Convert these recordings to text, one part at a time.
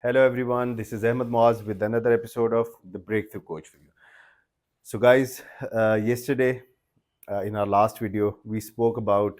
Hello everyone, this is Ahmed Moaz with another episode of The Breakthrough Coach for you. So guys, yesterday in our last video we spoke about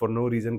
for no reason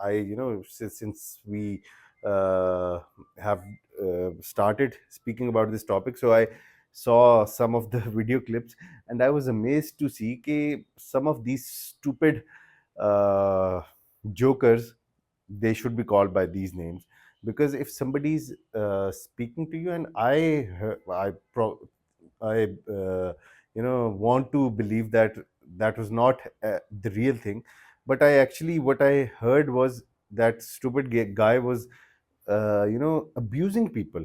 since we have started speaking about this topic, so I saw some of the video clips and I was amazed to see that some of these stupid jokers, they should be called by these names, because if somebody's speaking to you, and I want to believe that that was not the real thing, but what I heard was that stupid guy was abusing people.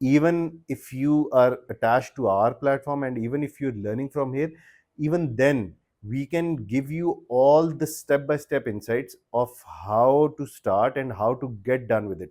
even if you are attached to our platform and even if you're learning from here, even then we can give you all the step by step insights of how to start and how to get done with it.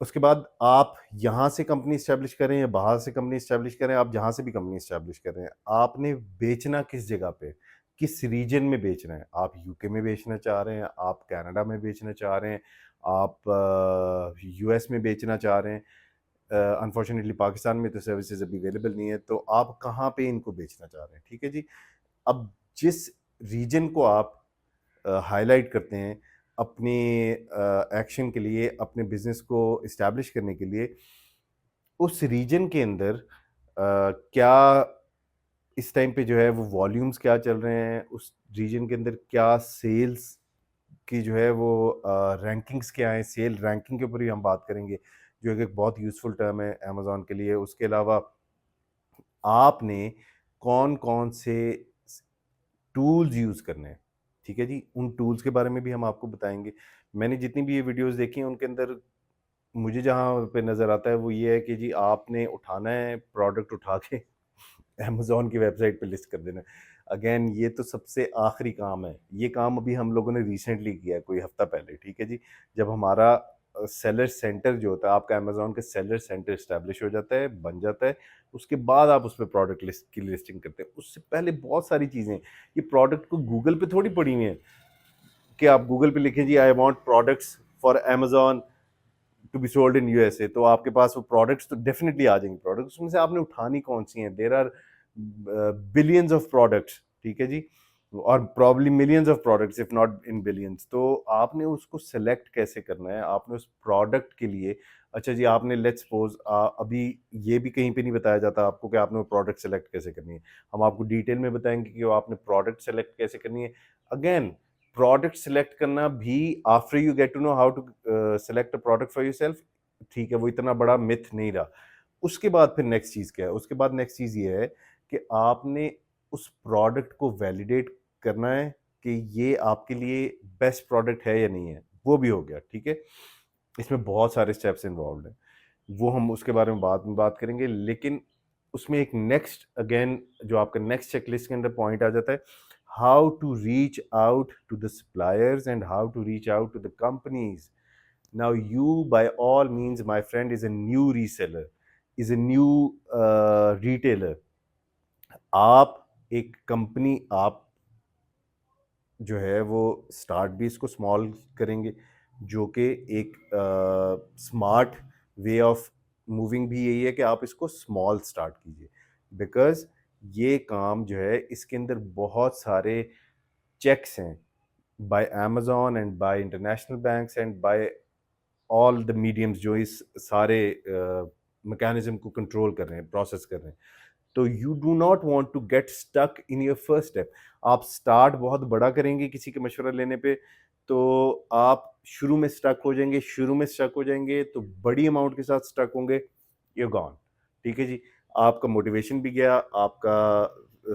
اس کے بعد آپ یہاں سے company establish کریں یا باہر سے company establish کریں، آپ جہاں سے بھی کمپنی اسٹیبلش کریں، آپ نے بیچنا کس جگہ پہ، کس ریجن میں بیچنا ہے. آپ یو کے میں بیچنا چاہ رہے ہیں، آپ کینیڈا میں بیچنا چاہ رہے ہیں، آپ یو ایس میں بیچنا چاہ رہے ہیں. انفارچونیٹلی پاکستان میں تو سروسز ابھی اویلیبل نہیں ہے، تو آپ کہاں پہ ان کو بیچنا چاہ رہے ہیں. ٹھیک ہے جی. اب جس ریجن کو آپ ہائی لائٹ کرتے ہیں اپنے ایکشن کے لیے، اپنے بزنس کو اسٹیبلش کرنے کے لیے، اس ریجن کے اندر کیا اس ٹائم پہ جو ہے وہ والیومز کیا چل رہے ہیں، اس ریجن کے اندر کیا سیلز کی جو ہے وہ رینکنگز کیا ہیں. سیل رینکنگ کے اوپر ہی ہم بات کریں گے، جو ایک بہت یوزفل ٹرم ہے امیزون کے لیے. اس کے علاوہ آپ نے کون کون سے ٹولز یوز کرنے ہیں. ٹھیک ہے جی. ان ٹولز کے بارے میں بھی ہم آپ کو بتائیں گے. میں نے جتنی بھی یہ ویڈیوز دیکھی ہیں ان کے اندر مجھے جہاں پہ نظر آتا ہے وہ یہ ہے کہ جی آپ نے اٹھانا ہے پروڈکٹ، اٹھا کے امیزون کی ویب سائٹ پہ لسٹ کر دینا. اگین یہ تو سب سے آخری کام ہے. یہ کام ابھی ہم لوگوں نے ریسنٹلی کیا ہے، کوئی ہفتہ پہلے. ٹھیک ہے جی. جب ہمارا سیلر سینٹر جو ہوتا ہے، آپ کا امیزون کا سیلر سینٹر اسٹیبلش ہو جاتا ہے، بن جاتا ہے، اس کے بعد آپ اس پہ پروڈکٹ لسٹ کی لسٹنگ کرتے ہیں. اس سے پہلے بہت ساری چیزیں، یہ پروڈکٹ کو گوگل پہ تھوڑی پڑی ہوئی ہیں کہ آپ گوگل پہ لکھیں جی I want products for Amazon to be sold in U S A, تو آپ کے پاس وہ پروڈکٹس تو ڈیفینیٹلی آ جائیں گے. پروڈکٹس اس میں سے آپ نے اٹھانی کون سی ہیں؟ There are billions of products. ٹھیک ہے جی. اور probably millions of products if not in billions. تو آپ نے اس کو سلیکٹ کیسے کرنا ہے؟ آپ نے اس پروڈکٹ کے لیے، اچھا جی آپ نے لیٹ سپوز ابھی یہ بھی کہیں پہ نہیں بتایا جاتا آپ کو کہ آپ نے وہ پروڈکٹ سلیکٹ کیسے کرنی ہے. ہم آپ کو ڈیٹیل میں بتائیں گے کہ آپ نے پروڈکٹ سلیکٹ کیسے کرنی ہے. اگین پروڈکٹ سلیکٹ کرنا بھی after you get to know how to select a product for yourself, ٹھیک ہے، وہ اتنا بڑا متھ نہیں رہا. اس کے بعد پھر نیکسٹ چیز کیا ہے؟ اس کے بعد نیکسٹ چیز یہ ہے کہ آپ نے اس پروڈکٹ کو ویلیڈیٹ کرنا ہے کہ یہ آپ کے لیے بیسٹ پروڈکٹ ہے یا نہیں ہے. وہ بھی ہو گیا. ٹھیک ہے. اس میں بہت سارے اسٹیپس انوالوڈ ہیں، وہ ہم اس کے بارے میں بعد میں بات کریں گے. لیکن اس میں ایک نیکسٹ اگین جو آپ کا نیکسٹ چیک لسٹ کے اندر پوائنٹ آ جاتا ہے، how to reach out to the suppliers and how to reach out to the companies. Now you by all means my friend is a new reseller, is a new retailer. آپ ایک company آپ جو ہے وہ start بھی اس کو small کریں گے، جو کہ ایک اسمارٹ وے آف موونگ بھی یہی ہے کہ آپ اس کو اسمال سٹارٹ کیجیے. بیکاز یہ کام جو ہے اس کے اندر بہت سارے چیکس ہیں by Amazon and by international banks and by all the mediums جو اس سارے میکینزم کو کنٹرول کر رہے ہیں، پروسیس کر رہے ہیں. تو you do not want to get stuck in your first step. آپ اسٹارٹ بہت بڑا کریں گے کسی کے مشورہ لینے پہ تو آپ شروع میں اسٹک ہو جائیں گے. شروع میں اسٹک ہو جائیں گے تو بڑی اماؤنٹ کے ساتھ اسٹک ہوں گے، یو گون. ٹھیک ہے جی. آپ کا موٹیویشن بھی گیا، آپ کا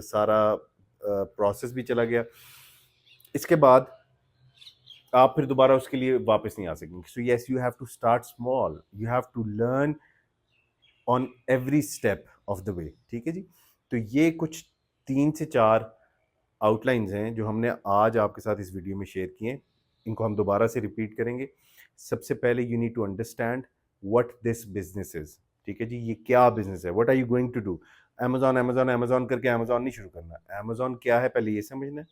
سارا پروسیس بھی چلا گیا. اس کے بعد آپ پھر دوبارہ اس کے لیے واپس نہیں آ سکیں گے. So yes you have to start small, you have to learn on every step of the way. ٹھیک ہے جی. تو یہ کچھ 3 سے 4 آؤٹ لائنز ہیں جو ہم نے آج آپ کے ساتھ اس ویڈیو میں شیئر کیے ہیں. ان کو ہم دوبارہ سے ریپیٹ کریں گے. سب سے پہلے you need to understand what this business is. ٹھیک ہے جی. یہ کیا بزنس ہے؟ What are you going to do? Amazon Amazon Amazon کر کے امیزون نہیں شروع کرنا. امیزون کیا ہے پہلے یہ سمجھنا ہے،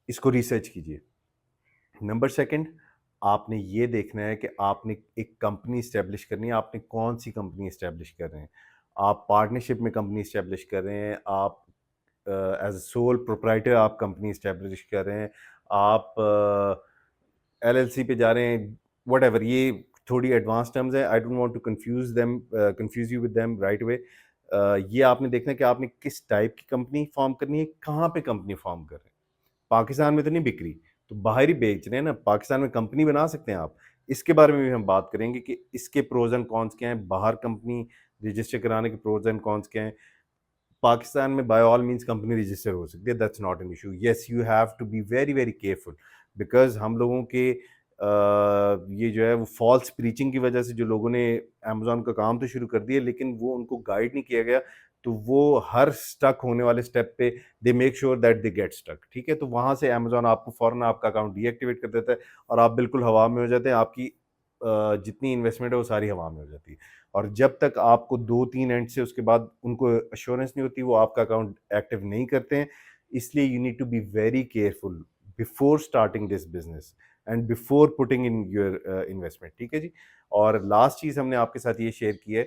اس کو ریسرچ کیجیے. نمبر سیکنڈ، آپ نے یہ دیکھنا ہے کہ آپ نے ایک کمپنی اسٹیبلش کرنی ہے. آپ نے کون سی کمپنی اسٹیبلش کر رہے ہیں؟ آپ پارٹنرشپ میں کمپنی اسٹیبلش کر رہے ہیں، آپ ایز اے سول پروپرائٹر آپ کمپنی اسٹیبلش کر رہے ہیں، آپ ایل ایل سی پہ جا رہے ہیں، وٹ ایور. یہ تھوڑی ایڈوانس ٹرمز ہیں. I don't want to confuse you with them right away. یہ آپ نے دیکھنا ہے کہ آپ نے کس ٹائپ کی کمپنی فارم کرنی ہے، کہاں پہ کمپنی فارم کر رہے ہیں. پاکستان میں تو نہیں بک رہی تو باہر ہی بیچ رہے ہیں نا. پاکستان میں کمپنی بنا سکتے ہیں آپ. اس کے بارے میں بھی ہم بات کریں گے کہ اس کے پروز اینڈ کونس کیا ہیں، باہر کمپنی رجسٹر کرانے کے پروز اینڈ کونس کیا ہیں. پاکستان میں by all means company register ہو سکتی ہے، that's not an issue. Yes you have to be very very careful because ہم لوگوں کے یہ جو ہے وہ فالس پریچنگ کی وجہ سے جو لوگوں نے امیزون کا کام تو شروع کر دیا لیکن وہ ان کو گائیڈ نہیں کیا گیا، تو وہ ہر اسٹک ہونے والے اسٹیپ پہ they make sure that they get stuck. ٹھیک ہے. تو وہاں سے امیزون آپ کو فوراً آپ کا اکاؤنٹ ڈی ایکٹیویٹ کر دیتا ہے اور آپ بالکل ہوا میں ہو جاتے ہیں. آپ کی جتنی انویسٹمنٹ ہے وہ ساری ہوا میں ہو جاتی ہے. اور جب تک آپ کو 2-3 اینڈ سے اس کے بعد ان کو ایشورنس نہیں ہوتی، وہ آپ کا اکاؤنٹ ایکٹیو نہیں کرتے ہیں. اس لیے you need to be very careful before starting this business and before putting in your investment. ٹھیک ہے جی. اور لاسٹ چیز ہم نے آپ کے ساتھ یہ شیئر کی ہے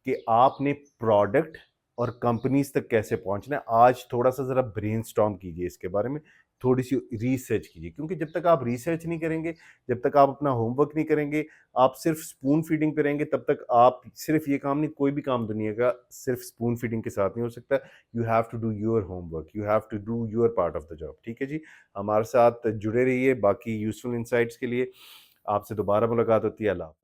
کہ آپ نے پروڈکٹ اور کمپنیز تک کیسے پہنچنا ہے. آج تھوڑا سا ذرا برین اسٹارم کیجیے اس کے بارے میں، تھوڑی سی ریسرچ کیجیے، کیونکہ جب تک آپ ریسرچ نہیں کریں گے، جب تک آپ اپنا ہوم ورک نہیں کریں گے، آپ صرف اسپون فیڈنگ پہ رہیں گے، تب تک آپ صرف یہ کام نہیں، کوئی بھی کام دنیا کا صرف اسپون فیڈنگ کے ساتھ نہیں ہو سکتا. You have to do your homework, you have to do your part of the job. ٹھیک ہے جی. ہمارے ساتھ جڑے رہیے باقی یوزفل انسائٹس کے لیے. آپ سے دوبارہ ملاقات ہوتی ہے. اللہ حافظ.